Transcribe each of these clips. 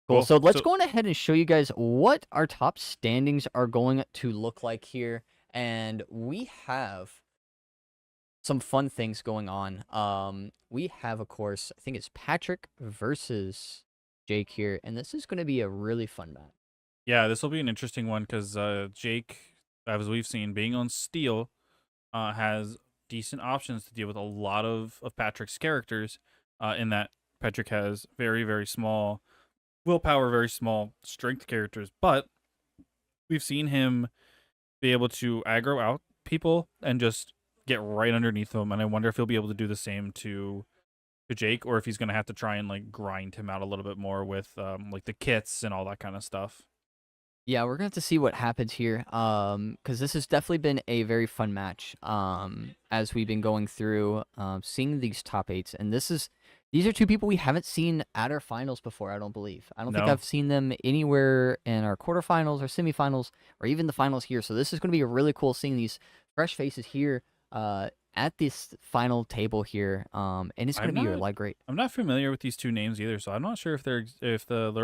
Cool. Cool. So let's So go on ahead and show you guys what our top standings are going to look like here. And we have some fun things going on. We have, of course, I think it's Patrick versus Jake here, and this is going to be a really fun match. yeah, this will be an interesting one because Jake, as we've seen, being on Steel, has decent options to deal with a lot of Patrick's characters. In that Patrick has very very small willpower, very small strength characters, but we've seen him be able to aggro out people and just get right underneath them. And I wonder if he'll be able to do the same to Jake, or if he's gonna have to try and like grind him out a little bit more with like the kits and all that kind of stuff. Yeah, we're going to have to see what happens here, because this has definitely been a very fun match, as we've been going through, seeing these top eights, and these are two people we haven't seen at our finals before, I don't believe. I don't think No, I've seen them anywhere in our quarterfinals or semifinals or even the finals here, so this is going to be a really cool seeing these fresh faces here, at this final table here, and it's going I'm to be a not. lot great. I'm not familiar with these two names either, so I'm not sure if they're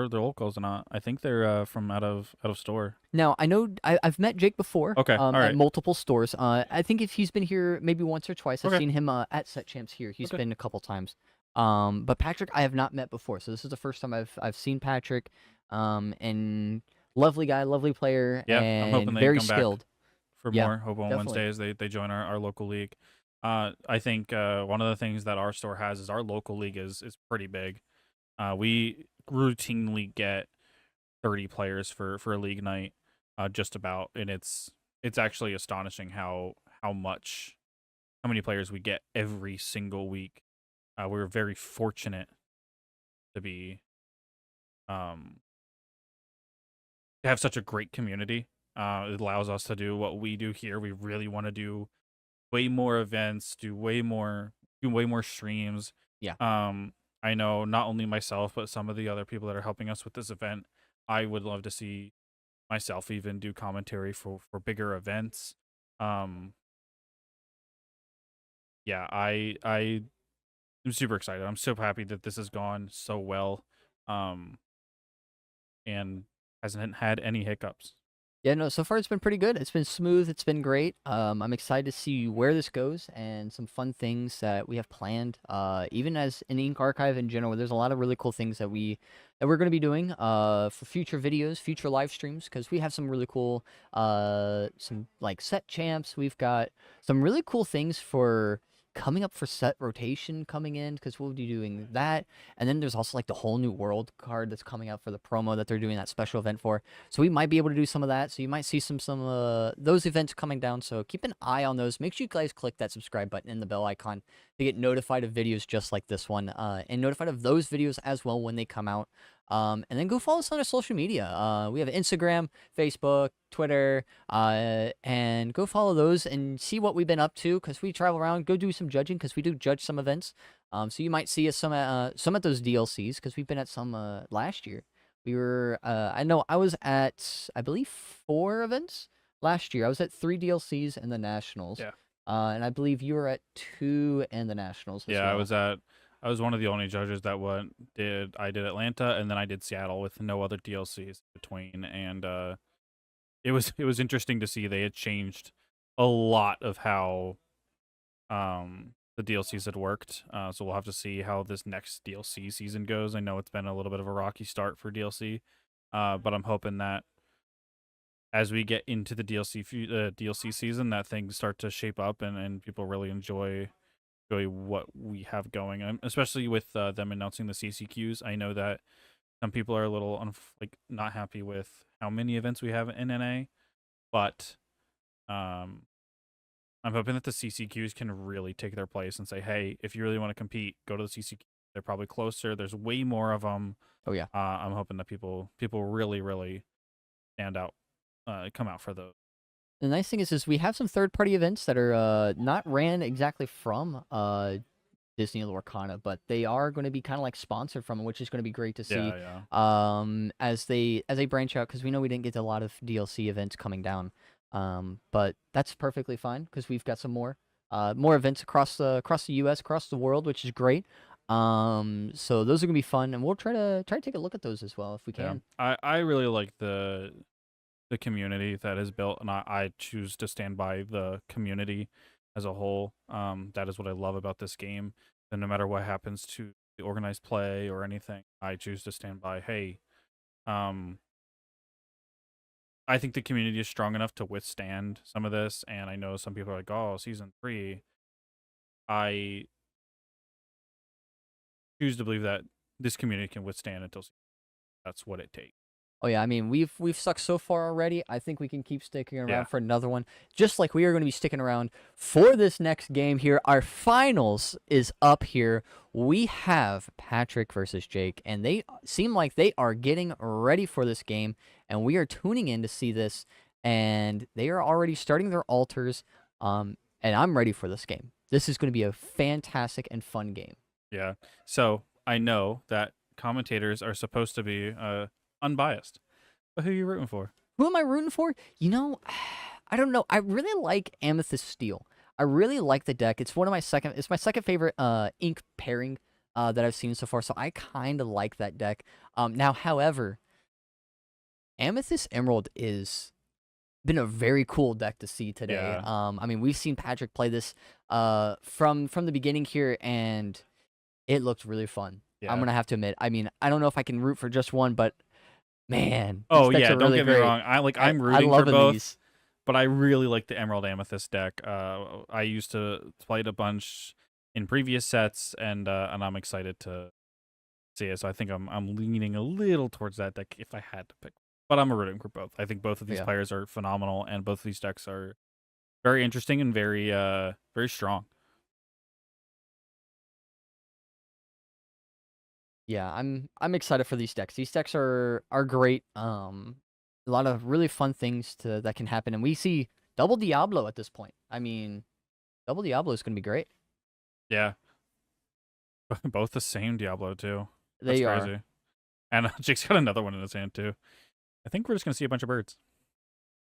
locals or not. I think they're from out of store. Now, I know I've met Jake before, Okay, all at right, multiple stores. I think if he's been here maybe once or twice. I've okay, seen him at Set Champs here. He's okay. been a couple times. But Patrick, I have not met before, so this is the first time I've seen Patrick. And lovely guy, lovely player, Yeah, I'm hoping and they can very come back skilled. for Yeah, more. Hope on definitely. Wednesdays they join our local league. I think one of the things that our store has is our local league is pretty big. We routinely get 30 players for a league night, just about, and it's actually astonishing how many players we get every single week. We're very fortunate to be um to have such a great community. It allows us to do what we do here. We really want to do way more events, do way more streams. Yeah. Um, I know not only myself, but some of the other people that are helping us with this event. I would love to see myself even do commentary for bigger events. Um, yeah, I am super excited. I'm so happy that this has gone so well, um, and hasn't had any hiccups. Yeah, no, so far it's been pretty good. It's been smooth. It's been great. I'm excited to see where this goes and some fun things that we have planned. Even as an Ink Archive in general, there's a lot of really cool things that we're going to be doing for future videos, future live streams, because we have some really cool some like set champs. We've got some really cool things for coming up for set rotation coming in because we'll be doing that. And then there's also like the whole new world card that's coming out for the promo that they're doing that special event for. So we might be able to do some of that. So you might see some those events coming down. So keep an eye on those. Make sure you guys click that subscribe button and the bell icon to get notified of videos just like this one, and notified of those videos as well when they come out. And then go follow us on our social media. We have Instagram, Facebook, Twitter, and go follow those and see what we've been up to because we travel around. Go do some judging because we do judge some events. So you might see us some at those DLCs because we've been at some last year. We were, I know I was at, I believe, 4 events last year. I was at 3 DLCs and the Nationals. Yeah. And I believe you were at 2 and the Nationals as Yeah, well. I was one of the only judges that I did Atlanta, and then I did Seattle with no other DLCs between, and it was interesting to see they had changed a lot of how the DLCs had worked. So we'll have to see how this next DLC season goes. I know it's been a little bit of a rocky start for DLC, but I'm hoping that as we get into the DLC season, that things start to shape up and people really enjoy what we have going, especially with them announcing the CCQs. I know that some people are a little like not happy with how many events we have in NA, but um, I'm hoping that the CCQs can really take their place and say, hey, if you really want to compete, go to the CCQ. They're probably closer. There's way more of them. Oh yeah. I'm hoping that people really stand out, come out for those. The nice thing is we have some third-party events that are not ran exactly from Disney Lorcana, but they are going to be kind of like sponsored from it, which is going to be great to see. Yeah, yeah. As they branch out because we know we didn't get a lot of DLC events coming down. But that's perfectly fine because we've got some more events across the U.S., across the world, which is great. So those are gonna be fun, and we'll try to take a look at those as well if we Yeah, can. I really like the community that is built, and I choose to stand by the community as a whole. That is what I love about this game. And no matter what happens to the organized play or anything, I choose to stand by. Hey, um, I think the community is strong enough to withstand some of this, and I know some people are like, "Oh, season 3." I choose to believe that this community can withstand until that's what it takes. Oh yeah, I mean we've sucked so far already. I think we can keep sticking Yeah, around for another one. Just like we are going to be sticking around for this next game here. Our finals is up here. We have Patrick versus Jake, and they seem like they are getting ready for this game, and we are tuning in to see this. And they are already starting their altars. And I'm ready for this game. This is going to be a fantastic and fun game. yeah. So I know that commentators are supposed to be unbiased, but who are you rooting for? Who am I rooting for? I don't know. I really like Amethyst Steel. I really like the deck. It's one of my second. It's my second favorite ink pairing that I've seen so far. So I kind of like that deck. Now, however, Amethyst Emerald is been a very cool deck to see today. Yeah, I mean, we've seen Patrick play this from the beginning here, and it looked really fun. I'm yeah. gonna have to admit. I mean, I don't know if I can root for just one, but man, these Oh decks yeah, are don't really get me great. wrong. I'm I rooting for loving both, these. but I really like the Emerald Amethyst deck. I used to play it a bunch in previous sets, and I'm excited to see it. So I think I'm leaning a little towards that deck if I had to pick. But I'm rooting for both. I think both of these Yeah. players are phenomenal, and both of these decks are very interesting and very strong. Yeah, I'm excited for these decks. These decks are great. A lot of really fun things to that can happen, and we see double Diablo at this point. I mean, double Diablo is gonna be great. Yeah, both the same Diablo too. That's They are. crazy. And Jake's got another one in his hand too. I think we're just gonna see a bunch of birds.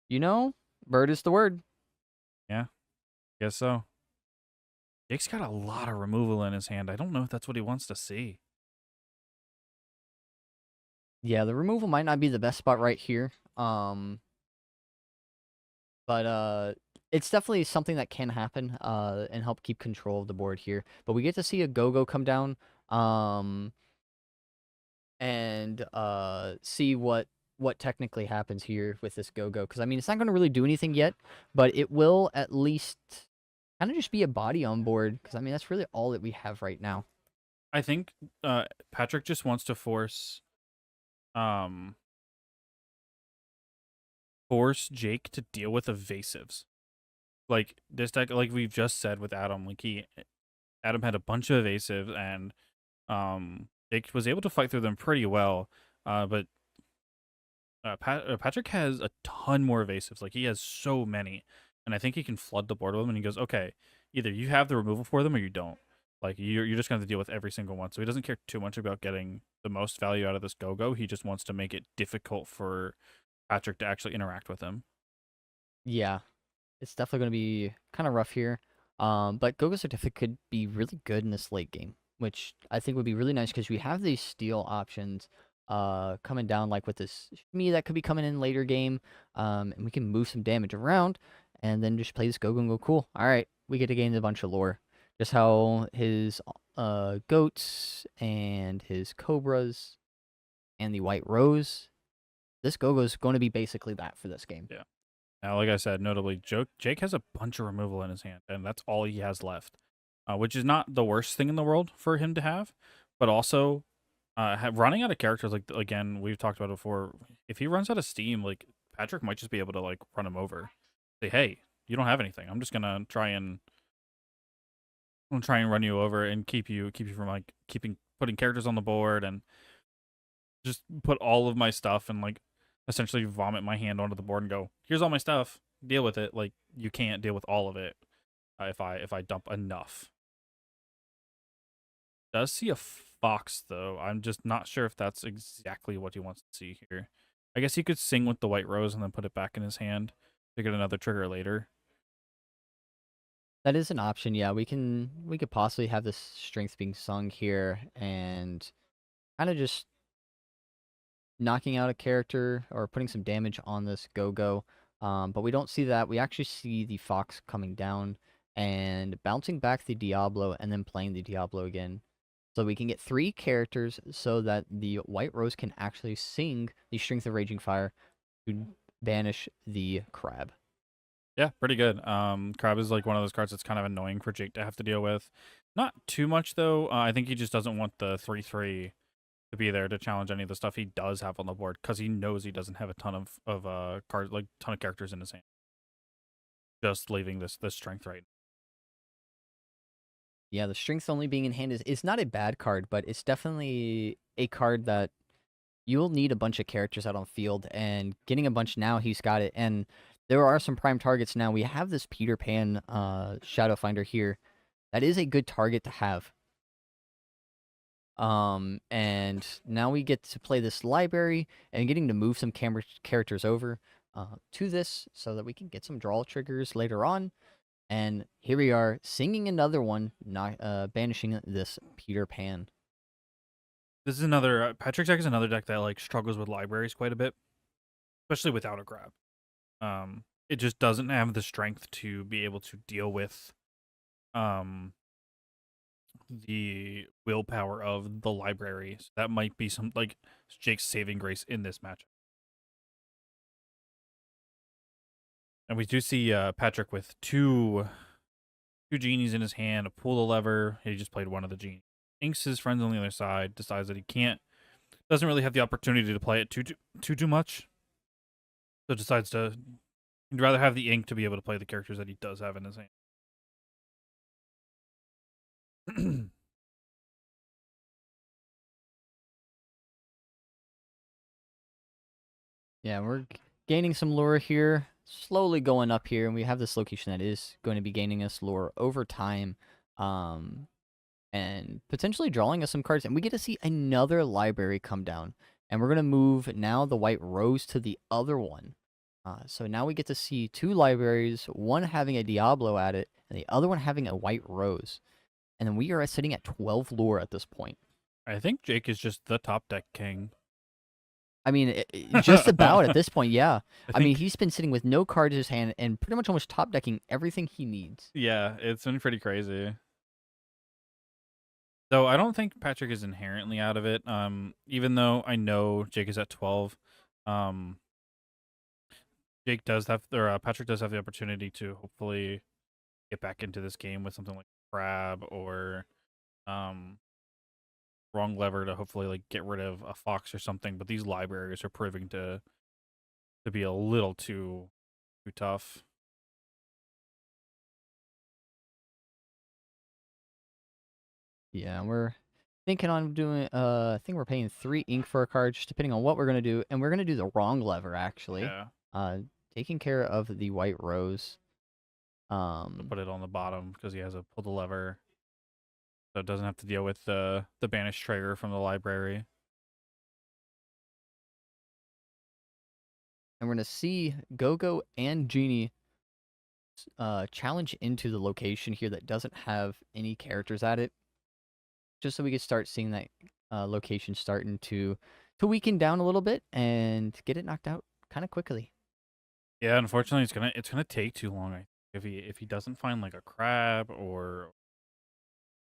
You know, bird is the word. Yeah, guess so. Jake's got a lot of removal in his hand. I don't know if that's what he wants to see. Yeah, the removal might not be the best spot right here. But it's definitely something that can happen. And help keep control of the board here. But we get to see a go-go come down. And see what technically happens here with this go-go, because I mean it's not going to really do anything yet, but it will at least kind of just be a body on board, because I mean that's really all that we have right now. I think Patrick just wants to um force Jake to deal with evasives. Like this deck, like we've just said with Adam, like Adam had a bunch of evasives, and Jake was able to fight through them pretty well. But Patrick has a ton more evasives. Like he has so many, and I think he can flood the board with them. And he goes, okay, either you have the removal for them or you don't. Like you're just going to deal with every single one. So he doesn't care too much about getting the most value out of this go-go. He just wants to make it difficult for Patrick to actually interact with him. Yeah, it's definitely going to be kind of rough here. But go-go certificate could be really good in this late game, which I think would be really nice, because we have these steal options coming down, like with this me that could be coming in later game. And we can move some damage around and then just play this go-go and go cool. All right, we get to gain a bunch of lore. Just how his goats and his cobras and the white rose. This go-go is going to be basically that for this game. Yeah. Now, like I said, notably, Jake has a bunch of removal in his hand, and that's all he has left, which is not the worst thing in the world for him to have, but also running out of characters. Like again, we've talked about it before. If he runs out of steam, like Patrick might just be able to like run him over. Say, hey, you don't have anything. I'm gonna try and run you over and keep you from like putting characters on the board and just put all of my stuff and like essentially vomit my hand onto the board and go, here's all my stuff, deal with it. Like you can't deal with all of it if I dump enough. Does see a fox though. I'm just not sure if that's exactly what he wants to see here. I guess he could sing with the white rose and then put it back in his hand to get another trigger later. That is an option. Yeah, we could possibly have this strength being sung here and kind of just knocking out a character or putting some damage on this go-go. But we don't see that. We actually see the Fox coming down and bouncing back the Diablo and then playing the Diablo again. So we can get 3 characters so that the White Rose can actually sing the Strength of Raging Fire to banish the crab. Yeah, pretty good. Crab is like one of those cards that's kind of annoying for Jake to have to deal with. Not too much though. I think he just doesn't want the 3/3 to be there to challenge any of the stuff he does have on the board because he knows he doesn't have a ton of cards, like ton of characters in his hand. Just leaving this strength right. Yeah, the Strength only being in hand is not a bad card, but it's definitely a card that you'll need a bunch of characters out on field, and getting a bunch now, he's got it. And there are some prime targets now. We have this Peter Pan Shadow Finder here. That is a good target to have. And now we get to play this library and getting to move some characters over to this so that we can get some draw triggers later on. And here we are singing another one, not banishing this Peter Pan. This is another Patrick's deck is another deck that like struggles with libraries quite a bit, especially without a grab. It just doesn't have the strength to be able to deal with the willpower of the library. So that might be some like Jake's saving grace in this matchup. And we do see Patrick with two genies in his hand, pull the lever. He just played one of the genies. Inks his friends on the other side, decides that he doesn't really have the opportunity to play it too much. So decides he'd rather have the ink to be able to play the characters that he does have in his hand. Yeah, we're gaining some lore here, slowly going up here, and we have this location that is going to be gaining us lore over time, and potentially drawing us some cards. And we get to see another library come down, and we're going to move now the White Rose to the other one. So now we get to see 2 libraries, one having a Diablo at it, and the other one having a White Rose. And then we are sitting at 12 lore at this point. I think Jake is just the top deck king. I mean, just about at this point, yeah. I mean, think, he's been sitting with no cards in his hand and pretty much almost top decking everything he needs. yeah, it's been pretty crazy. So I don't think Patrick is inherently out of it. Even though I know Jake is at 12, um, Patrick does have the opportunity to hopefully get back into this game with something like Crab or wrong lever to hopefully like get rid of a Fox or something. But these libraries are proving to be a little too tough. Yeah, we're thinking on doing, I think we're paying 3 ink for a card, just depending on what we're going to do. And we're going to do the wrong lever, actually. Yeah. Taking care of the White Rose. To put it on the bottom because he has to pull the lever. So it doesn't have to deal with the banish trigger from the library. And we're going to see Go-Go and Genie challenge into the location here that doesn't have any characters at it. Just so we could start seeing that location starting to weaken down a little bit and get it knocked out kind of quickly. Yeah, unfortunately, it's gonna take too long. If he doesn't find like a crab or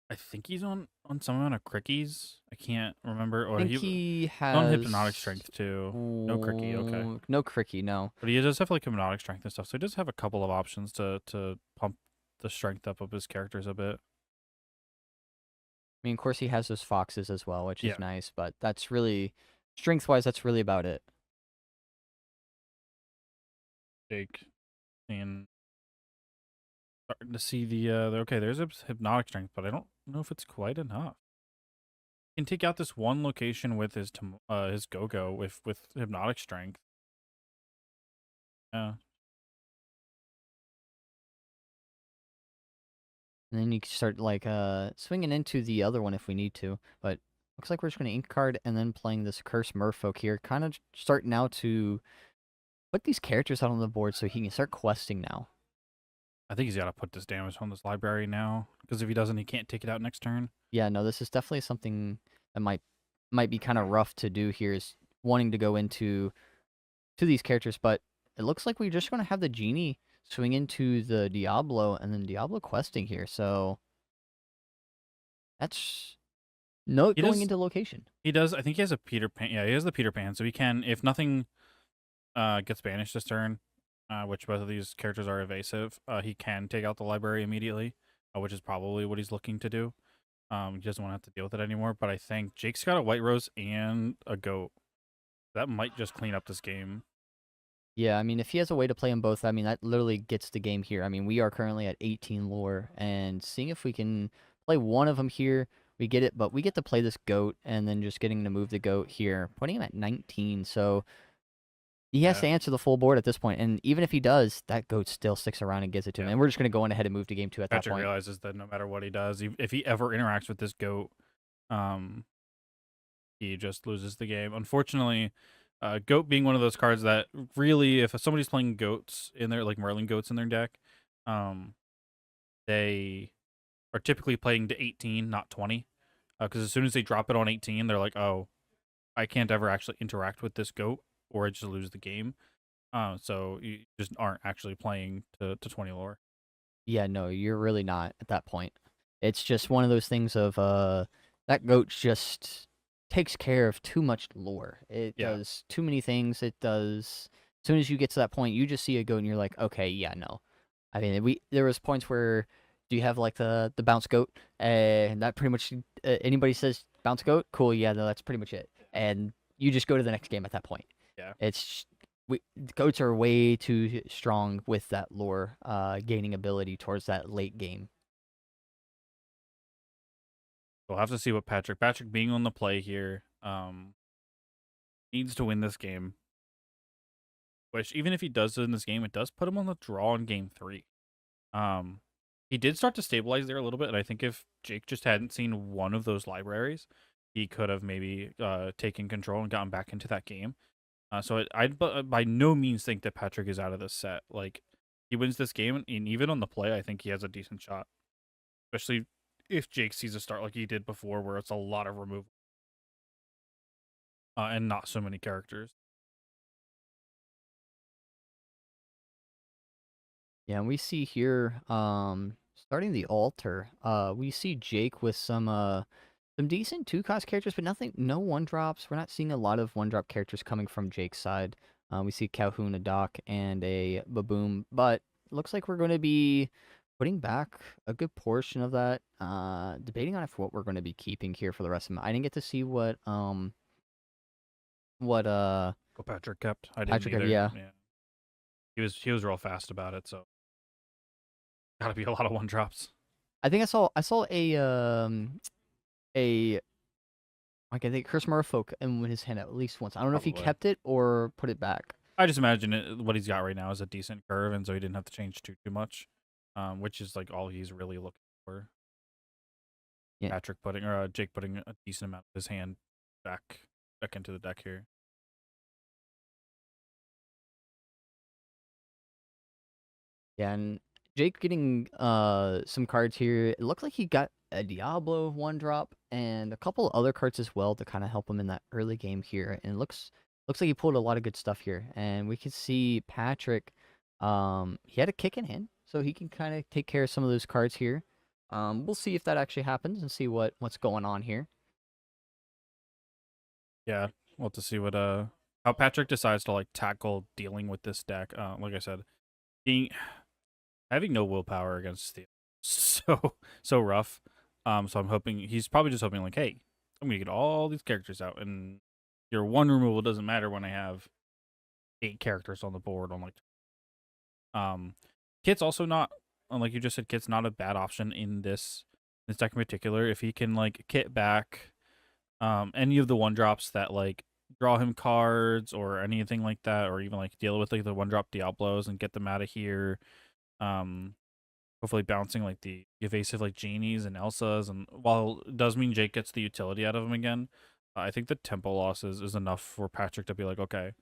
I think he's on some amount of crickies. I can't remember. Or I think he has on hypnotic strength too. No cricky, okay. No cricky, no. But he does have like hypnotic strength and stuff, so he does have a couple of options to pump the strength up of his characters a bit. I mean, of course, he has those foxes as well, which Yeah. is nice, but that's really, strength-wise, that's really about it. Jake and starting to see okay, there's a hypnotic strength, but I don't know if it's quite enough. He can take out this one location with his go-go with hypnotic strength. Yeah. And then you can start, like, swinging into the other one if we need to, but looks like we're just going to ink card and then playing this Curse Merfolk here, kind of starting now to put these characters out on the board so he can start questing now. I think he's got to put this damage on this library now, because if he doesn't, he can't take it out next turn. Yeah, no, this is definitely something that might be kind of rough to do here. Is wanting to go into to these characters, but it looks like we're just going to have the genie swing into the Diablo and then Diablo questing here. So that's note He going does. into location. He does. I think he has a Peter Pan. Yeah, he has the Peter Pan, so he can, if nothing gets banished this turn, which both of these characters are evasive, he can take out the library immediately, which is probably what he's looking to do. He doesn't want to have to deal with it anymore. But I think Jake's got a White Rose and a Goat. That might just clean up this game. Yeah, I mean, if he has a way to play them both, I mean, that literally gets the game here. I mean, we are currently at 18 lore, and seeing if we can play one of them here, we get it, but we get to play this goat, and then just getting to move the goat here, putting him at 19. So he has Yeah. to answer the full board at this point, and even if he does, that goat still sticks around and gives it to him. Yeah. And we're just going to go on ahead and move to game 2 at that Patrick point. realizes that no matter what he does, if he ever interacts with this Goat, um, he just loses the game. Unfortunately, Goat being one of those cards that really, if somebody's playing goats in their, like Merlin goats in their deck, they are typically playing to 18, not 20. Because as soon as they drop it on 18, they're like, oh, I can't ever actually interact with this goat, or I just lose the game. So you just aren't actually playing to 20 lore. Yeah, no, you're really not at that point. It's just one of those things of that goat just takes care of too much lore. It Yeah. does too many things. It does as soon as you get to that point, you just see a goat and you're like, okay, yeah, no. I mean, we there was points where do you have like the bounce goat, and that pretty much anybody says bounce goat, cool, yeah, no, that's pretty much it, and you just go to the next game at that point. Yeah. It's goats are way too strong with that lore gaining ability towards that late game. We'll have to see what Patrick being on the play here, needs to win this game. Which even if he does win this game, it does put him on the draw in game 3. Um, he did start to stabilize there a little bit, and I think if Jake just hadn't seen one of those libraries, he could have maybe taken control and gotten back into that game. So I'd by no means think that Patrick is out of this set. Like, he wins this game, and even on the play, I think he has a decent shot. Especially if Jake sees a start like he did before, where it's a lot of removal and not so many characters. Yeah, and we see here, starting the altar, we see Jake with some decent 2-cost characters, but no 1-drops. We're not seeing a lot of 1-drop characters coming from Jake's side. We see Calhoun, a Doc, and a Baboom, but looks like we're going to be putting back a good portion of that. Debating on if what we're going to be keeping here for the rest of them. I didn't get to see what What Patrick kept, I didn't Patrick, either. yeah. Yeah, he was real fast about it, so gotta be a lot of 1-drops. I think I saw a like I think Chris Murphy in his hand at least once. I don't know if he Probably. kept it or put it back. I just imagine what he's got right now is a decent curve, and so he didn't have to change too much, which is like all he's really looking for. Yeah. Patrick putting or Jake putting a decent amount of his hand back into the deck here. Yeah, and Jake getting some cards here. It looked like he got a Diablo 1-drop and a couple other cards as well to kind of help him in that early game here. And it looks like he pulled a lot of good stuff here. And we can see Patrick, he had a kick in hand, so he can kind of take care of some of those cards here. We'll see if that actually happens and see what's going on here. Yeah, we'll have to see what how Patrick decides to like tackle dealing with this deck. Like I said, being having no willpower against Steel, so rough. So I'm hoping he's probably just hoping like, hey, I'm gonna get all these characters out, and your 1 removal doesn't matter when I have 8 characters on the board. On like, Kit's also not, like you just said, Kit's not a bad option in this deck in particular. If he can like Kit back, any of the 1-drops that like draw him cards or anything like that, or even like deal with like the 1-drop Diablos and get them out of here. Hopefully bouncing like the evasive like Genies and Elsas, and while it does mean Jake gets the utility out of him again, I think the tempo losses is enough for Patrick to be like, okay,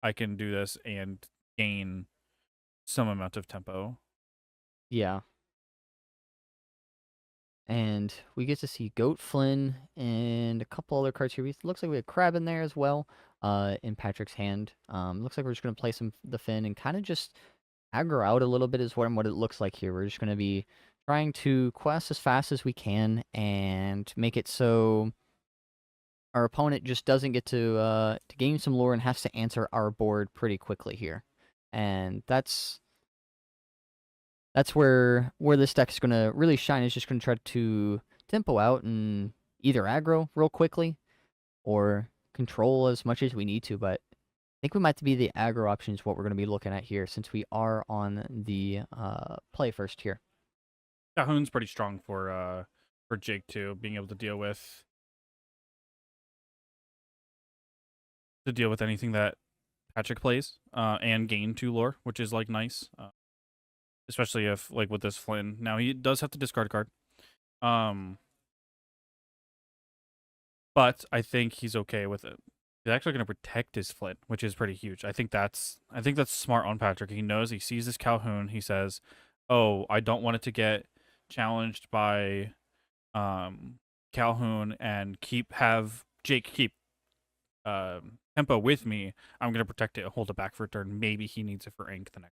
I can do this and gain some amount of tempo. Yeah. And we get to see Goat Flynn and a couple other cards here. It looks like we have Crab in there as well, in Patrick's hand. Looks like we're just gonna play the Finn and kind of just aggro out a little bit is what it looks like here. We're just gonna be trying to quest as fast as we can and make it so our opponent just doesn't get to gain some lore and has to answer our board pretty quickly here. And that's where this deck is gonna really shine. Is just gonna try to tempo out and either aggro real quickly or control as much as we need to. But I think we might be the aggro options what we're gonna be looking at here since we are on the play first here. Calhoun's pretty strong for Jake too, being able to deal with anything that Patrick plays, and gain 2 lore, which is like nice. Especially if like with this Flynn. Now he does have to discard a card. Um but I think he's okay with it. He's actually going to protect his Flynn, which is pretty huge. I think that's smart on Patrick. He knows, he sees this Calhoun, he says, "Oh, I don't want it to get challenged by Calhoun and have Jake keep tempo with me. I'm going to protect it and hold it back for a turn. Maybe he needs it for ink the next."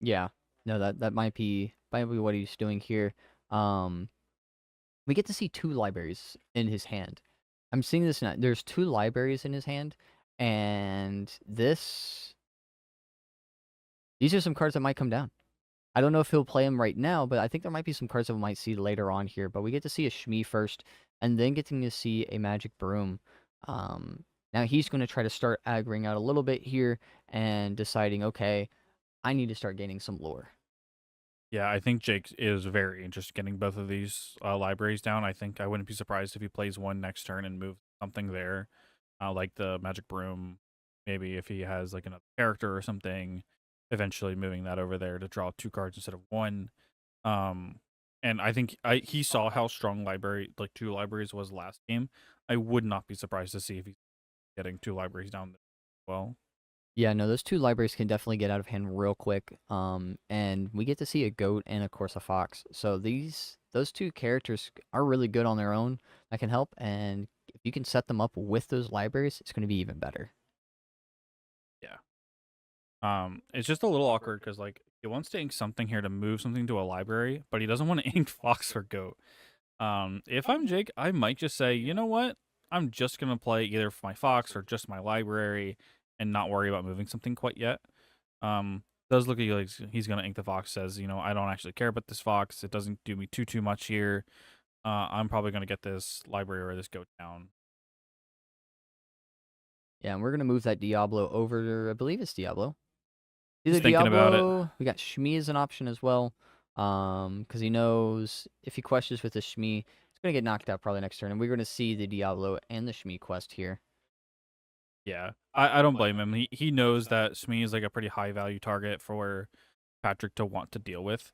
Yeah, no, that might be what he's doing here. Um, we get to see two libraries in his hand. I'm seeing this now. There's two libraries in his hand, and these are some cards that might come down. I don't know if he'll play them right now, but I think there might be some cards that we might see later on here. But we get to see a Shmi first, and then getting to see a Magic Broom. Um, Now he's going to try to start aggroing out a little bit here and deciding, okay, I need to start gaining some lore. Yeah, I think Jake is very interested in getting both of these libraries down. I think I wouldn't be surprised if he plays one next turn and moves something there, like the Magic Broom. Maybe if he has like another character or something, eventually moving that over there to draw 2 cards instead of 1. Um, and I think he saw how strong library, like 2 libraries, was last game. I would not be surprised to see if he's getting 2 libraries down there as well. Yeah, no, those two libraries can definitely get out of hand real quick. And we get to see a goat and of course a fox. So those two characters are really good on their own. That can help, and if you can set them up with those libraries, it's going to be even better. Yeah. It's just a little awkward because like he wants to ink something here to move something to a library, but he doesn't want to ink fox or goat. If I'm Jake, I might just say, you know what? I'm just gonna play either my fox or just my library, and not worry about moving something quite yet. Does look like he's gonna ink the fox. Says, you know, I don't actually care about this fox. It doesn't do me too much here. I'm probably gonna get this library or this goat down. Yeah, and we're going to move that Diablo over. I believe it's Diablo. He's Either thinking about it. Diablo. We got Shmi as an option as well. Because he knows if he questions with the Shmi, it's going to get knocked out probably next turn. And we're going to see the Diablo and the Shmi quest here. Yeah, I don't blame him. He knows that Smee is like a pretty high value target for Patrick to want to deal with.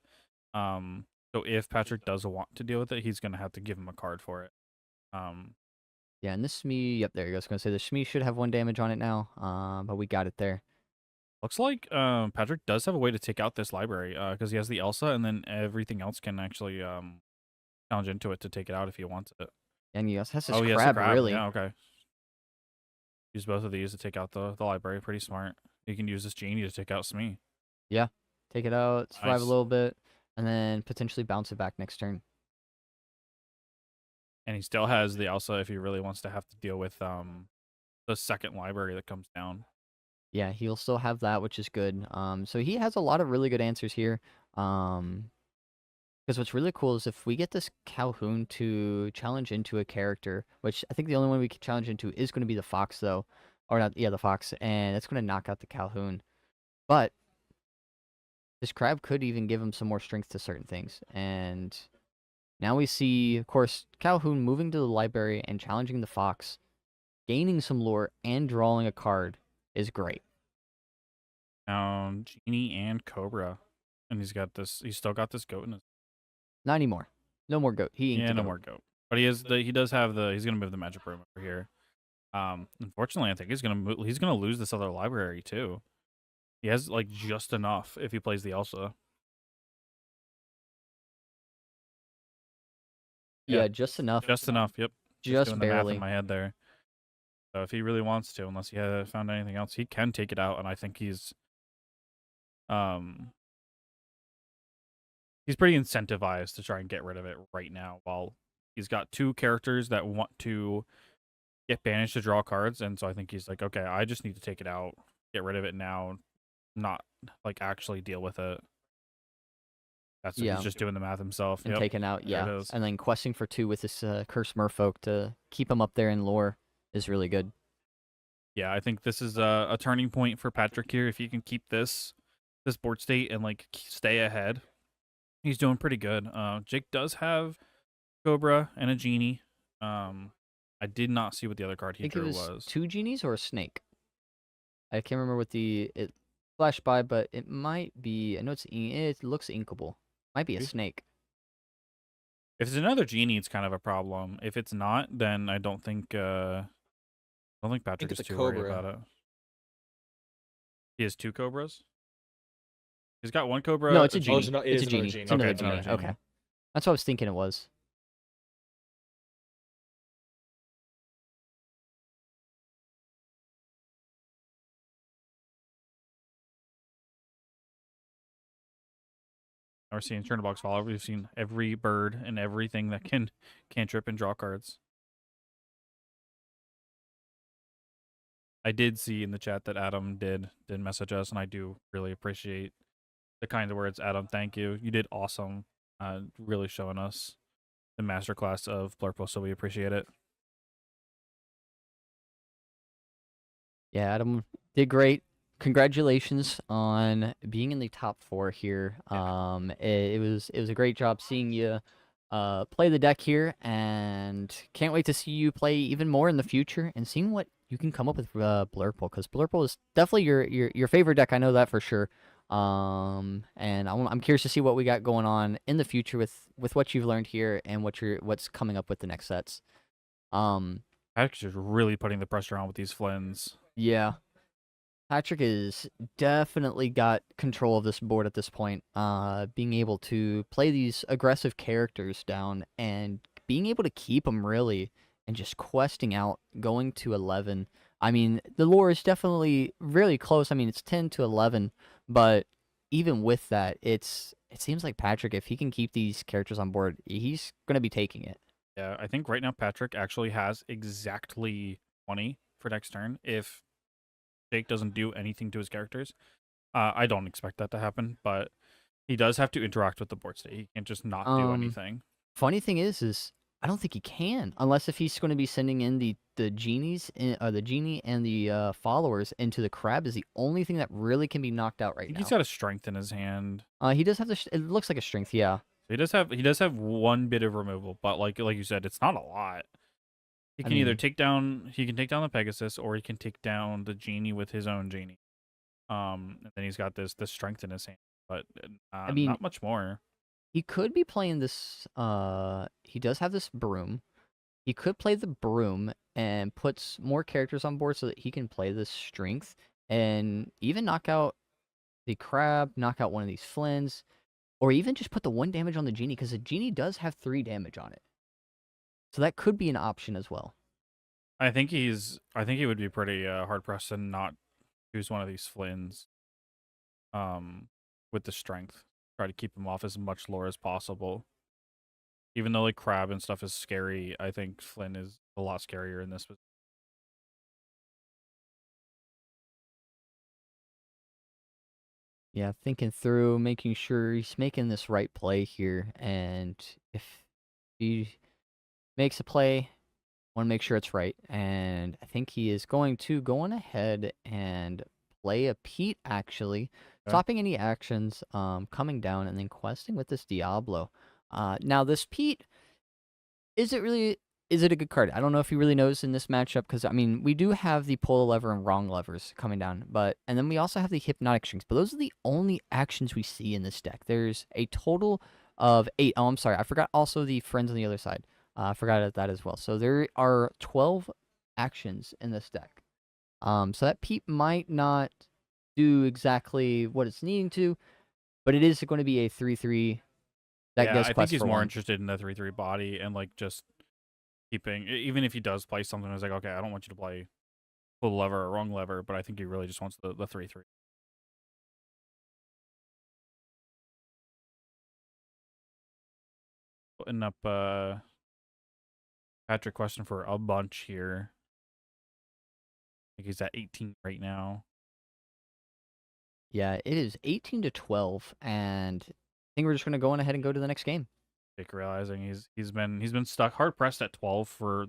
So if Patrick does want to deal with it, he's gonna have to give him a card for it. Um, Yeah, and this Shmi, yep, there you go. I was going to say the Shmi should have 1 damage on it now. But we got it there. Looks like Patrick does have a way to take out this library because he has the Elsa, and then everything else can actually challenge into it to take it out if he wants it. And he also has this Oh, he has the crab, crab. really. Yeah, okay. Use both of these to take out the library. Pretty smart. You can use this genie to take out Smee. Yeah. Take it out, survive a Nice. little bit, and then potentially bounce it back next turn. And he still has the Elsa if he really wants to have to deal with the second library that comes down. Yeah, he'll still have that, which is good. So he has a lot of really good answers here. Because what's really cool is if we get this Calhoun to challenge into a character, which I think the only one we can challenge into is going to be the Fox, though. Or not, yeah, the Fox, and it's going to knock out the Calhoun. But this Crab could even give him some more strength to certain things. And now we see, of course, Calhoun moving to the library and challenging the Fox, gaining some lore and drawing a card is great. Genie and Cobra, and he's got this. He's still got this goat in his. Not anymore. No more goat. He inked Yeah, a no goat. more goat. But he does have the. He's gonna move the magic room over here. Unfortunately, I think he's gonna lose this other library too. He has like just enough if he plays the Elsa. Yeah, Yeah, just enough. just enough. Yep. Just Just doing the math in barely. my head there. So if he really wants to, unless he has found anything else, he can take it out, and I think um he's pretty incentivized to try and get rid of it right now. While he's got two characters that want to get banished to draw cards, and so I think he's like, okay, I just need to take it out, get rid of it now, not like actually deal with it. That's what he's Yeah. just doing the math himself. And Yep, taken out, there it yeah. is. And then questing for 2 with this Cursed Merfolk to keep him up there in lore is really good. Yeah, I think this is a turning point for Patrick here. If he can keep this board state and like stay ahead, he's doing pretty good. Jake does have Cobra and a genie. I did not see what the other card I he think it drew was was. 2 genies or a snake. I can't remember what it flashed by, but it might be. I know it looks inkable. Might be a Maybe? snake. If it's another genie, it's kind of a problem. If it's not, then I don't think I Patrick think is it's a too worried cobra. about it. He has 2 cobras. He's got 1 cobra, No, it's a a genie. Oh, so it It's is a another genie. genie. It's another Okay, it's genie. another genie. Okay, that's what I was thinking it was. We're seeing turn box follow. We've seen every bird and everything that can cantrip and draw cards. I did see in the chat that Adam did message us, and I do really appreciate the kind words. Adam, thank you. You did awesome. Really showing us the masterclass of Blurple, so we appreciate it. Yeah, Adam did great. Congratulations on being in the top 4 here. It was a great job seeing you play the deck here, and can't wait to see you play even more in the future and seeing what you can come up with Blurple, because Blurple is definitely your favorite deck. I know that for sure. And I'm curious to see what we got going on in the future with what you've learned here and what's coming up with the next sets. Patrick's just really putting the pressure on with these Flins. Yeah. Patrick is definitely got control of this board at this point. Being able to play these aggressive characters down and being able to keep them really and just questing out, going to 11. I mean, the lore is definitely really close. I mean, it's 10 to 11, but even with that, it seems like Patrick, if he can keep these characters on board, he's going to be taking it. Yeah, I think right now Patrick actually has exactly 20 for next turn if Jake doesn't do anything to his characters. I don't expect that to happen, but he does have to interact with the board state. He can't just not do anything. Funny thing is I don't think he can, unless if he's going to be sending in the genies, the genie and the followers into the crab is the only thing that really can be knocked out I right think now. he's got a strength in his hand. He does have it looks like a strength, yeah. He does have one bit of removal, but like you said, it's not a lot. He can either take down the Pegasus, or he can take down the genie with his own genie. And then he's got this strength in his hand, but not much more. He could be playing this. He does have this broom. He could play the broom and puts more characters on board so that he can play this strength and even knock out the crab, knock out one of these flins, or even just put the 1 damage on the genie, because the genie does have 3 damage on it. So that could be an option as well. I think he would be pretty hard pressed to not choose one of these flins. With the strength, try to keep him off as much lore as possible. Even though like crab and stuff is scary, I think Flynn is a lot scarier in this. Yeah, thinking through, making sure he's making this right play here, and if he makes a play, want to make sure it's right, and I think he is going to go on ahead and play a Pete, actually, stopping any actions, coming down, and then questing with this Diablo. Now this Pete, is it a good card? I don't know if he really knows in this matchup, because I mean, we do have the pull a lever and wrong levers coming down, and then we also have the hypnotic strings, but those are the only actions we see in this deck. There's a total of 8. Oh, I'm sorry, I forgot also the friends on the other side. I forgot that as well. So there are 12 actions in this deck. So that Pete might not do exactly what it's needing to, but it is going to be a 3/3 that Yeah, gets I think quest he's for more one. interested in the 3/3 body and like just keeping even if he does play something, it's like, okay, I don't want you to play pull lever or wrong lever, but I think he really just wants the 3/3. Putting up Patrick question for a bunch here. I think he's at 18 right now. Yeah, it is 18-12, and I think we're just gonna go on ahead and go to the next game. Jake realizing he's been stuck hard pressed at 12 for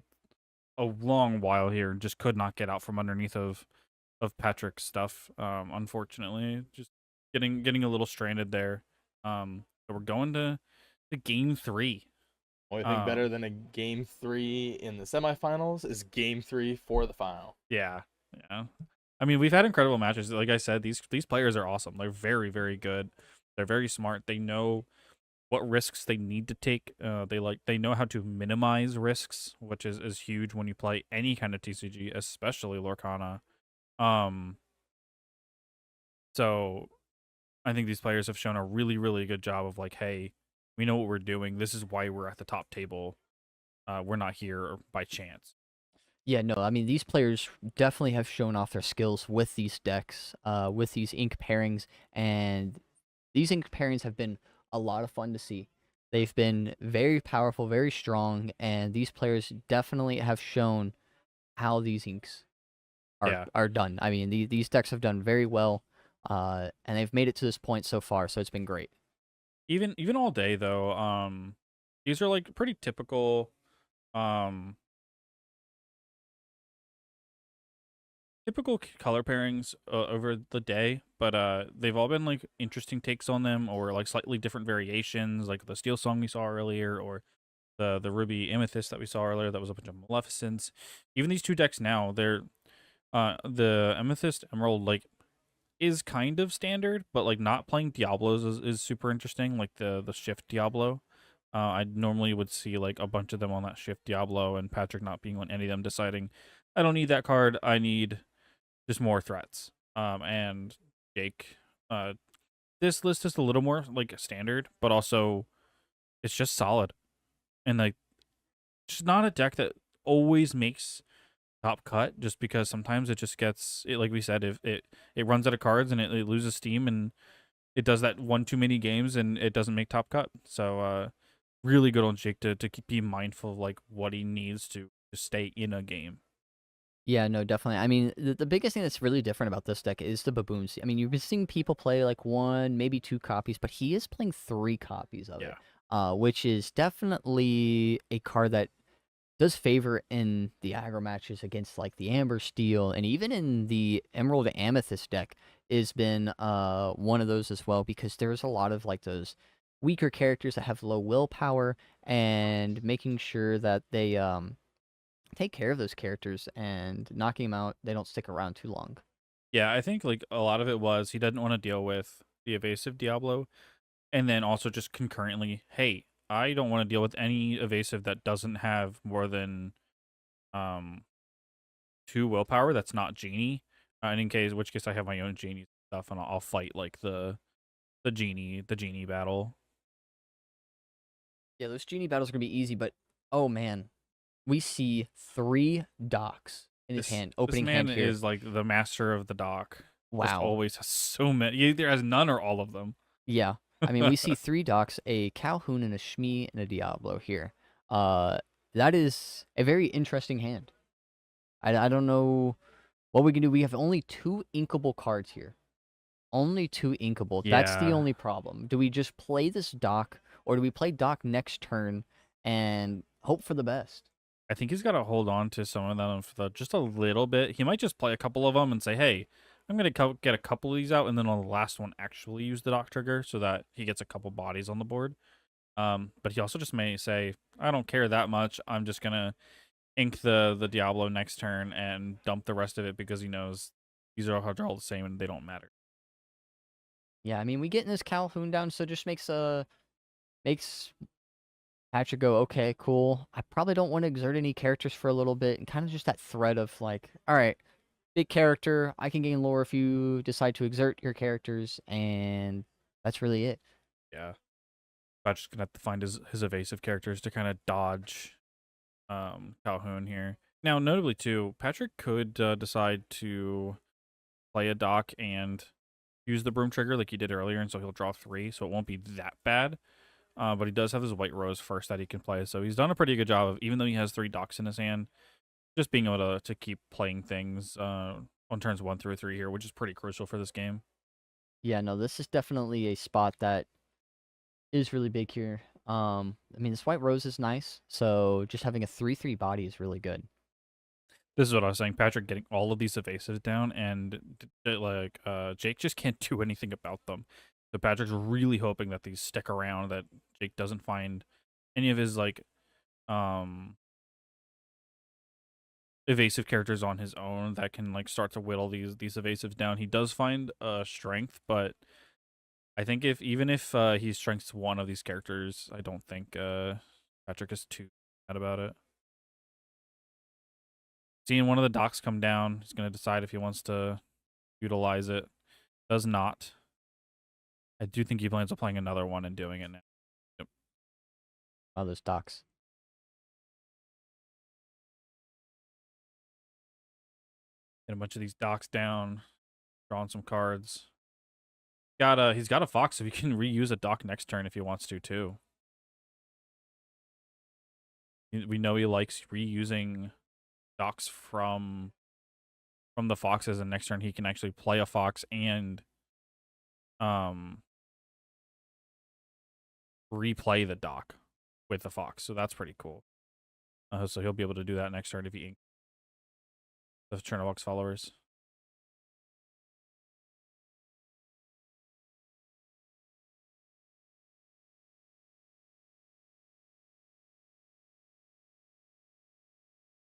a long while here and just could not get out from underneath of Patrick's stuff. Unfortunately, just getting a little stranded there. So we're going to game 3. Only thing better Um, than a game 3 in the semifinals is game 3 for the final. yeah, yeah. I mean, we've had incredible matches. Like I said, these players are awesome. They're very very good. They're very smart. They know what risks they need to take. They know how to minimize risks, which is huge when you play any kind of TCG, especially Lorcana. Um, so I think these players have shown a really really good job of like, hey, we know what we're doing. This is why we're at the top table. We're not here by chance. Yeah, no, I mean these players definitely have shown off their skills with these decks, with these ink pairings, and these ink pairings have been a lot of fun to see. They've been very powerful, very strong, and these players definitely have shown how these inks Yeah, are done. I mean, these decks have done very well, and they've made it to this point so far, so it's been great. even all day though. These are like pretty typical. Um, typical color pairings over the day, but they've all been like interesting takes on them or like slightly different variations, like the Steel Song we saw earlier or the Ruby Amethyst that we saw earlier that was a bunch of Maleficents. Even these two decks now, they're the Amethyst Emerald like is kind of standard, but like not playing Diablos is super interesting, like the Shift Diablo. I normally would see like a bunch of them on that Shift Diablo and Patrick not being on any of them deciding I don't need that card, I need just more threats. And Jake, uh, this list is a little more like standard, but also it's just solid. And like, it's not a deck that always makes top cut, just because sometimes it just gets it. Like we said, if it runs out of cards and it loses steam, and it does that one too many games, and it doesn't make top cut. So, really good on Jake to keep be mindful of like what he needs to stay in a game. Yeah, no, definitely. I mean, the biggest thing that's really different about this deck is the baboons. I mean, you've been seeing people play like one, maybe two copies, but he is playing three copies of it, Yeah. which is definitely a card that does favor in the aggro matches against like the Amber Steel, and even in the Emerald Amethyst deck has been one of those as well, because there's a lot of like those weaker characters that have low willpower, and making sure that they take care of those characters and knocking them out, they don't stick around too long. Yeah, I think like a lot of it was he didn't want to deal with the evasive Diablo, and then also just concurrently, hey, I don't want to deal with any evasive that doesn't have more than um 2 willpower. That's not Genie. And in case, which case I have my own Genie stuff, and I'll fight like the genie battle. Yeah, those genie battles are gonna be easy, but oh man, we see three docks in his This hand, this opening man hand here. is like the master of the dock. Just Wow. always has so many. He either has none or all of them. Yeah. I mean, we see three docks, a Calhoun and a Shmi and a Diablo here. Uh, that is a very interesting hand. I don't know what we can do. We have only two inkable cards here. Only two inkable. That's the Yeah, only problem. Do we just play this dock, or do we play dock next turn and hope for the best? I think he's got to hold on to some of them for just a little bit. He might just play a couple of them and say, "Hey, I'm gonna get a couple of these out," and then on the last one actually use the dock trigger so that he gets a couple bodies on the board. But he also just may say, "I don't care that much. I'm just gonna ink the Diablo next turn and dump the rest of it because he knows these are all the same and they don't matter." Yeah, I mean, we getting this Calhoun down, so it just makes Patrick go, okay, cool. I probably don't want to exert any characters for a little bit, and kind of just that thread of like, all right, big character, I can gain lore if you decide to exert your characters, and that's really it. Yeah. Patrick's gonna have to find his evasive characters to kind of dodge Calhoun here. Now, notably too, Patrick could decide to play a dock and use the broom trigger like he did earlier, and so he'll draw 3, so it won't be that bad. But he does have his white rose first that he can play, so he's done a pretty good job of, even though he has 3 docks in his hand, just being able to keep playing things on turns 1 through 3 here, which is pretty crucial for this game. Yeah, no, this is definitely a spot that is really big here. I mean, this white rose is nice, so just having a 3/3 body is really good. This is what I was saying. Patrick getting all of these evasives down, and Jake just can't do anything about them. So Patrick's really hoping that these stick around, that Jake doesn't find any of his evasive characters on his own that can start to whittle these evasives down. He does find strength, but I think even if he strengths one of these characters, I don't think Patrick is too mad about it. Seeing one of the docks come down, he's going to decide if he wants to utilize it. Does not. I do think he plans on playing another one and doing it now. Yep. Oh, those docks. Get a bunch of these docks down, drawing some cards. He's got a fox, so he can reuse a dock next turn if he wants to too. We know he likes reusing docks from the foxes, and next turn he can actually play a fox and replay the dock with the fox. So that's pretty cool. So he'll be able to do that next turn if he the Chernavox followers.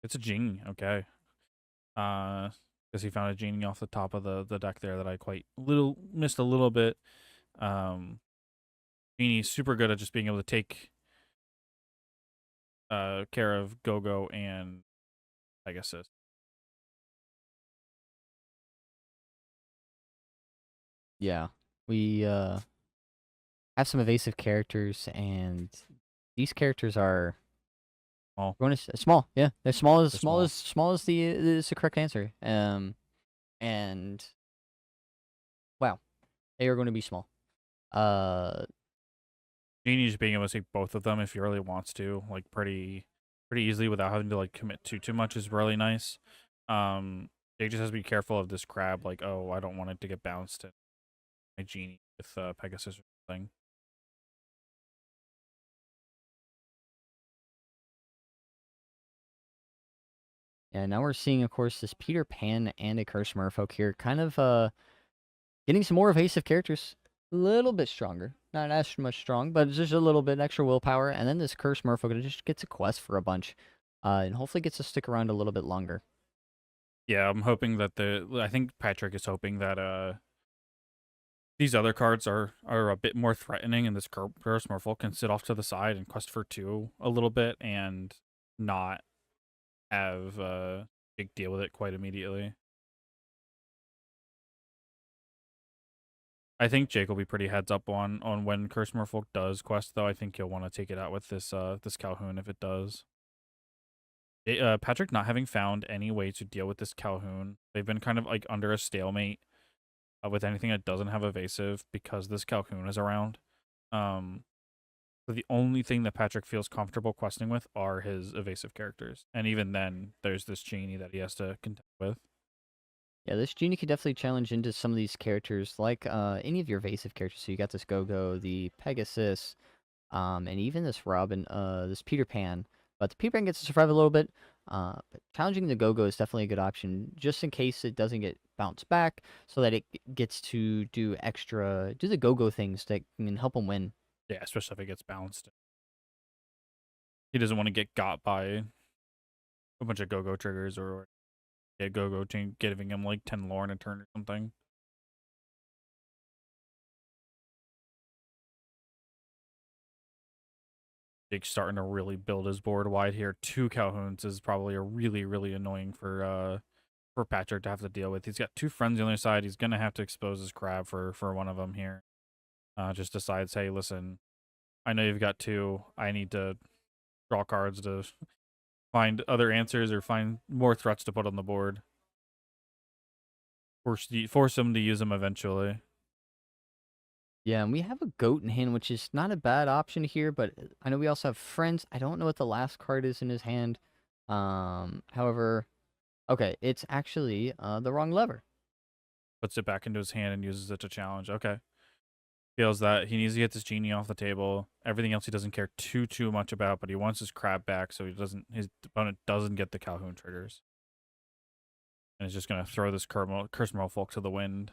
It's a genie, okay. Because he found a genie off the top of the deck there that I missed a little bit. Genie's super good at just being able to take care of Go-Go and Pegasus. Yeah, we have some evasive characters, and these characters are Small. small. Yeah, they're small as They're small as the is the correct answer. And wow, they are going to be small. Genie just being able to take both of them if he really wants to, pretty easily without having to commit too much is really nice. Jake just has to be careful of this crab, oh, I don't want it to get bounced at my genie with Pegasus or something. Yeah, now we're seeing, of course, this Peter Pan and a Curse Merfolk here, kind of getting some more evasive characters. A little bit stronger. Not as much strong, but just a little bit extra willpower. And then this Curse Merfolk just gets a quest for a bunch. And hopefully gets to stick around a little bit longer. Yeah, I'm hoping that I think Patrick is hoping that these other cards are a bit more threatening, and this Curse Merfolk can sit off to the side and quest for 2 a little bit and not have a big deal with it quite immediately. I think Jake will be pretty heads up on when Curse Merfolk does quest, though. I think he'll want to take it out with this Calhoun if it does. Patrick not having found any way to deal with this Calhoun. They've been kind of under a stalemate with anything that doesn't have evasive because this Calhoun is around. So the only thing that Patrick feels comfortable questing with are his evasive characters. And even then, there's this genie that he has to contend with. Yeah, this genie could definitely challenge into some of these characters, like any of your evasive characters. So you got this Go-Go, the Pegasus, and even this Robin, this Peter Pan. But the Peter Pan gets to survive a little bit. But challenging the Go-Go is definitely a good option, just in case it doesn't get bounced back, so that it gets to do the Go-Go things that can help him win. Yeah, especially if it gets bounced. He doesn't want to get got by a bunch of Go-Go triggers or Go-Go giving him 10 lore in a turn or something. Jake's starting to really build his board wide here. 2 Calhouns is probably a really, really annoying for Patrick to have to deal with. He's got 2 friends on the other side. He's gonna have to expose his crab for one of them here. Just decides, hey, listen, I know you've got 2. I need to draw cards to find other answers or find more threats to put on the board. Force them to use them eventually. Yeah, and we have a goat in hand, which is not a bad option here, but I know we also have friends. I don't know what the last card is in his hand. However, okay, it's actually the wrong lever. Puts it back into his hand and uses it to challenge. Okay. Feels that he needs to get this genie off the table. Everything else he doesn't care too much about, but he wants his crab back so his opponent doesn't get the Calhoun triggers. And he's just gonna throw this Curse Merfolk to the wind.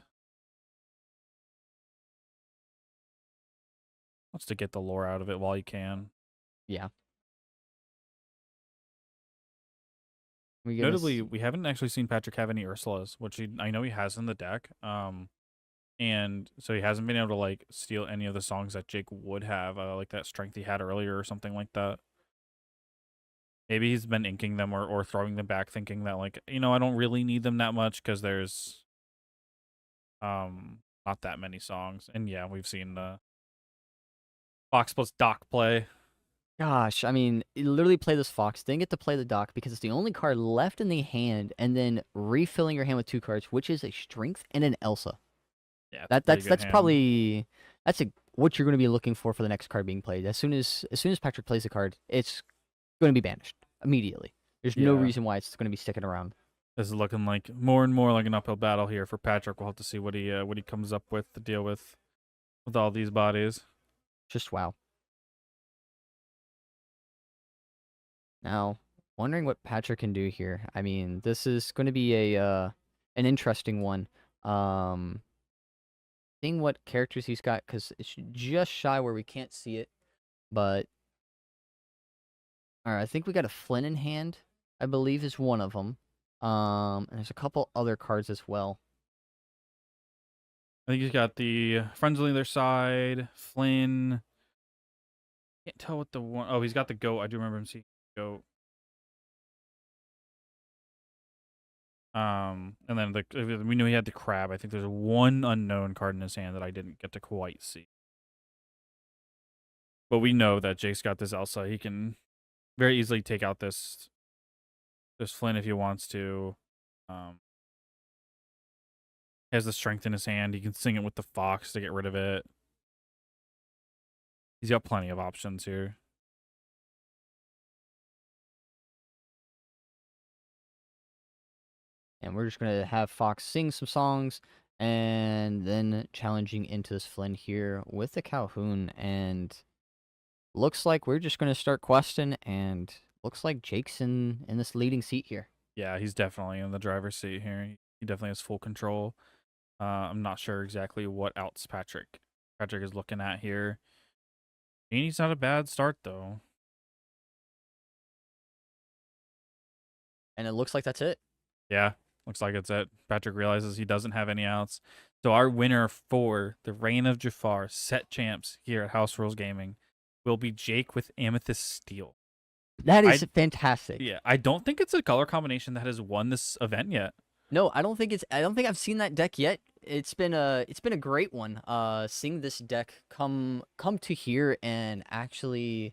Wants to get the lore out of it while he can. Yeah. We gonna Notably, we haven't actually seen Patrick have any Ursulas, which I know he has in the deck. And so he hasn't been able to like steal any of the songs that Jake would have, like that strength he had earlier or something like that. Maybe he's been inking them or throwing them back, thinking that like, I don't really need them that much because there's not that many songs. And yeah, we've seen the Fox plus Doc play. Gosh, I mean, you literally play this Fox, then get to play the Dock because it's the only card left in the hand, and then refilling your hand with 2 cards, which is a Strength and an Elsa. Yeah, That's probably what you're going to be looking for the next card being played. As soon as Patrick plays the card, it's going to be banished immediately. There's no Yeah. reason why it's going to be sticking around. This is looking like more and more like an uphill battle here for Patrick. We'll have to see what he comes up with to deal with all these bodies. Just wow. Now, wondering what Patrick can do here. I mean, this is going to be an interesting one. Seeing what characters he's got, because it's just shy where we can't see it. But all right, I think we got a Flynn in hand. I believe is one of them. And there's a couple other cards as well. I think he's got the Friends on the other side, Flynn. Can't tell what the one. Oh, he's got the goat. I do remember him seeing the goat. And then we knew he had the crab. I think there's one unknown card in his hand that I didn't get to quite see. But we know that Jake's got this Elsa. He can very easily take out this Flynn if he wants to. He has the strength in his hand. He can sing it with the Fox to get rid of it. He's got plenty of options here. And we're just going to have Fox sing some songs and then challenging into this Flynn here with the Calhoun. And looks like we're just going to start questing, and looks like Jake's in this leading seat here. Yeah, he's definitely in the driver's seat here. He definitely has full control. I'm not sure exactly what else Patrick is looking at here. Genie's not a bad start, though. And it looks like that's it. Yeah, looks like it's it. Patrick realizes he doesn't have any outs. So our winner for the Reign of Jafar set champs here at House Rules Gaming will be Jake with Amethyst Steel. That is fantastic. Yeah, I don't think it's a color combination that has won this event yet. No, I don't think I've seen that deck yet. It's been a great one. Seeing this deck come to here and actually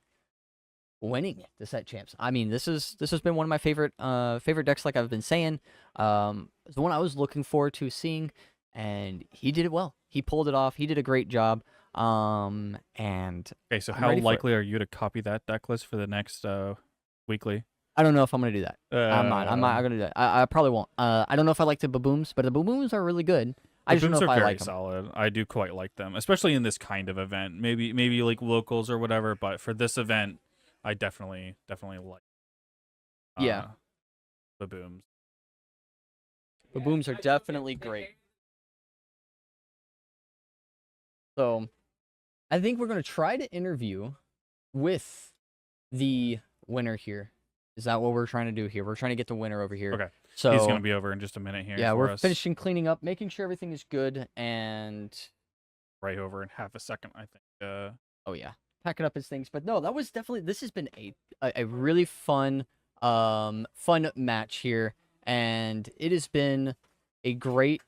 winning the set champs. I mean, this has been one of my favorite decks, like I've been saying. It's the one I was looking forward to seeing, and he did it well. He pulled it off. He did a great job. And okay, so I'm how ready for it. likely are you to copy that deck list for the next weekly? I don't know if I'm gonna do that. I'm not gonna do that. I probably won't. I don't know if I like the babooms, but the babooms are really good. I just don't know if I like them. Solid. I do quite like them, especially in this kind of event. Maybe like locals or whatever, but for this event, I definitely like. Yeah, babooms. babooms are definitely great. So, I think we're gonna try to interview with the winner here. Is that what we're trying to do here? We're trying to get the winner over here. Okay. So He's gonna be over in just a minute here. yeah, for we're us. finishing cleaning up, making sure everything is good, and right over in half a second, I think. oh yeah, packing up his things. But no, that was definitely. This has been a really fun match here, and it has been a great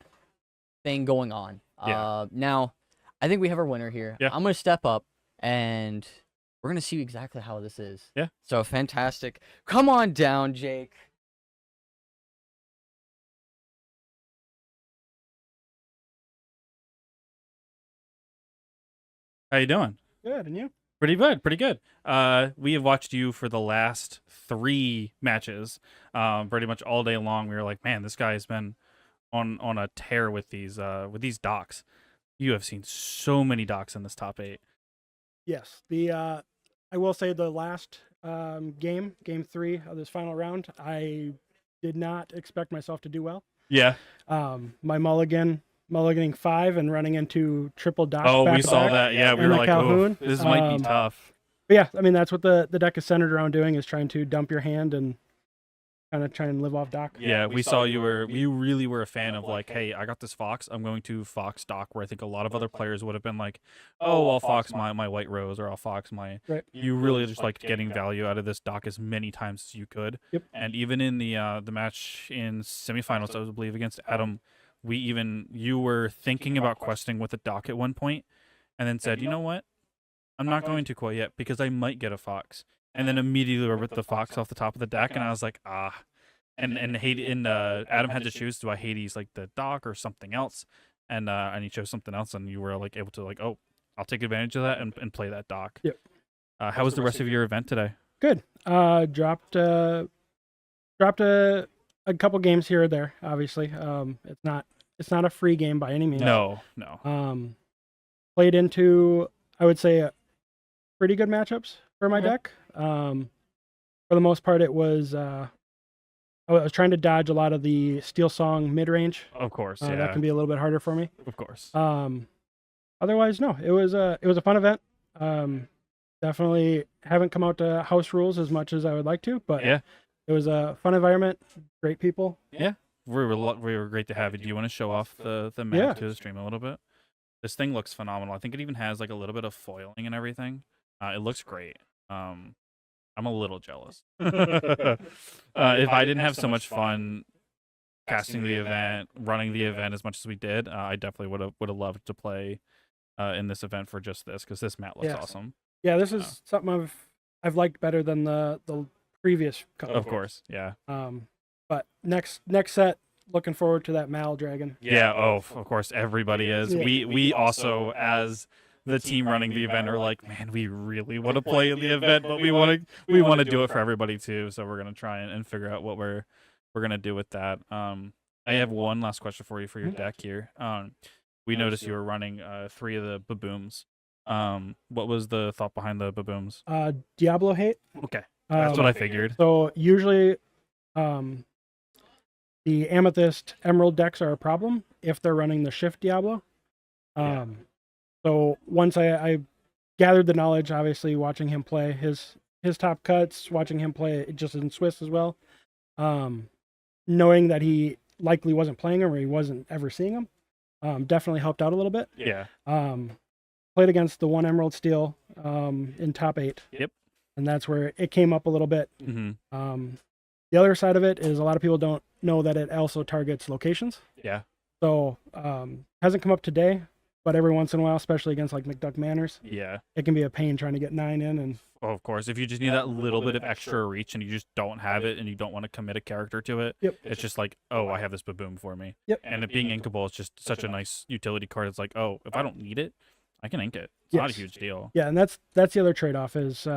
thing going on. Yeah. Now I think we have our winner here. Yeah. I'm gonna step up and we're gonna see exactly how this is. Yeah. So fantastic. Come on down, Jake. How you doing? Good, and you? Pretty good, pretty good. We have watched you for the last 3 matches, pretty much all day long. We were like, man, this guy has been on a tear with these docks. You have seen so many docks in this top 8. Yes. I will say the last game 3 of this final round, I did not expect myself to do well. Yeah. My mulliganing 5 and running into triple dock. Oh, we back to saw back. that. Yeah, we And were the like, Calhoun. oh, this might be tough. But yeah, I mean that's what the deck is centered around doing, is trying to dump your hand and kind of try and live off dock. Yeah, we saw you really were a fan of like, hey, I got this Fox. I'm going to Fox dock, where I think a lot of other players would have been like, oh, I'll Fox my White Rose, or I'll Fox my. Right. You really just liked getting value out of this dock as many times as you could. Yep. And even in the match in semifinals, I believe against Adam, you were thinking about questing with a dock at one point, and then said, you know what, I'm not going to quite yet because I might get a Fox. And then immediately were with the Fox off the top of the deck, and I was like, ah. And Adam had to choose, do I Hades like the dock or something else? And he chose something else, and you were like able to like, oh, I'll take advantage of that and play that dock. Yep. How was the rest of your event today? Good. Dropped a couple games here or there. Obviously, it's not a free game by any means. No. Played into, I would say, pretty good matchups for my deck. For the most part, it was I was trying to dodge a lot of the Steel Song mid range. Of course, yeah. That can be a little bit harder for me. Of course. Otherwise, no. It was a fun event. Definitely haven't come out to house rules as much as I would like to, but yeah, it was a fun environment. Great people. Yeah, we were great to have you. Do you want to show off the map to the stream a little bit? This thing looks phenomenal. I think it even has like a little bit of foiling and everything. It looks great. I'm a little jealous. If I didn't have so much fun casting the event, running the event as much as we did, I definitely would have loved to play in this event for just this, because this map looks awesome. Yeah, this is something I've liked better than the previous couple. Of course, yeah. But next set, looking forward to that Mal Dragon. Yeah. Oh, of course, everybody is. Yeah. We also, as the team running the event, are like, man, we really want to play in the event, but we want to do it for everybody too. So we're gonna try and figure out what we're gonna do with that. I have one last question for you for your deck here. We noticed you were running 3 of the Babooms. What was the thought behind the Babooms? Diablo hate. Okay, that's what I figured. So usually, the Amethyst Emerald decks are a problem if they're running the Shift Diablo. So once I gathered the knowledge, obviously watching him play his top cuts, watching him play just in Swiss as well, knowing that he likely wasn't playing him or he wasn't ever seeing him, definitely helped out a little bit. Yeah. Played against the 1 Emerald Steel in top 8. Yep. And that's where it came up a little bit. Mm-hmm. The other side of it is a lot of people don't know that it also targets locations. Yeah. So hasn't come up today, but every once in a while, especially against like McDuck Manors, yeah, it can be a pain trying to get 9 in. And of course, if you just need that little bit of extra reach and you just don't have it and you don't want to commit a character to it, it's just like, oh, I have this Baboom for me. And it being inkable is just such a nice utility card. It's like, oh, if I don't need it, I can ink it. It's not a huge deal. Yeah, and that's the other trade-off is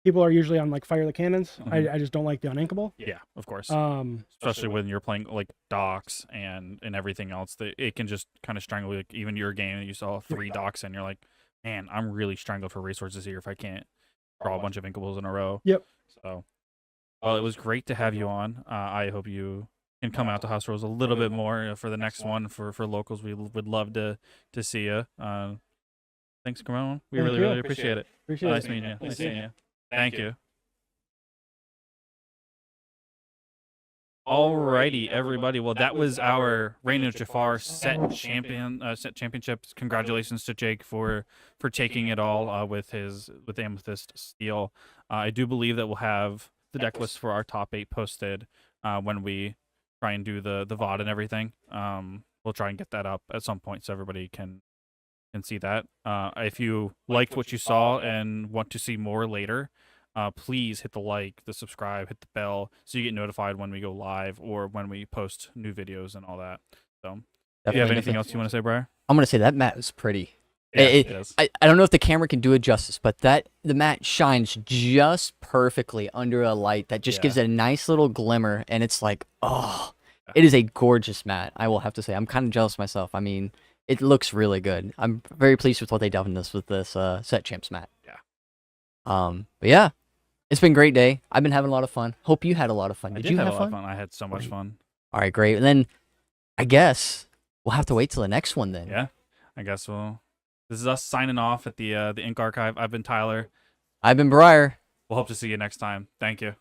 people are usually on like Fire the Cannons. I just don't like the uninkable. Yeah, of course. Especially when you're playing like docks and everything else, that it can just kind of strangle like even your game. You saw 3 docks and you're like, man, I'm really strangled for resources here if I can't draw a bunch of inkables in a row. Yep. So, well, it was great to have you on. I hope you can come out to House Rules a little bit more for the next one for locals. We would love to see you. Thanks for coming on. We really appreciate it. Nice meeting you. Nice seeing you. Thank you. Alrighty, everybody. Well, that was our Reign of Jafar set championships. Congratulations to Jake for taking it all with Amethyst Steel. I do believe that we'll have the deck list for our top 8 posted when we try and do the VOD and everything. We'll try and get that up at some point so everybody can can see that. If you liked what you saw and want to see more later, please hit the like, the subscribe, hit the bell so you get notified when we go live or when we post new videos and all that. So, do you have anything else you want to say, Briar? I'm gonna say that mat is pretty. Yeah, It- it is. I don't know if the camera can do it justice, but the mat shines just perfectly under a light that just gives Yeah. it a nice little glimmer, and it's like, oh, Yeah. it is a gorgeous mat. I will have to say, I'm kind of jealous myself. I mean, it looks really good. I'm very pleased with what they done with this set champs mat. Yeah. But yeah, it's been a great day. I've been having a lot of fun. Hope you had a lot of fun. I Did you have have a lot fun? of fun. I had so much fun. All right, great. And then I guess we'll have to wait till the next one then. Yeah, I guess this is us signing off at the Ink Archive. I've been Tyler. I've been Briar. We'll hope to see you next time. Thank you.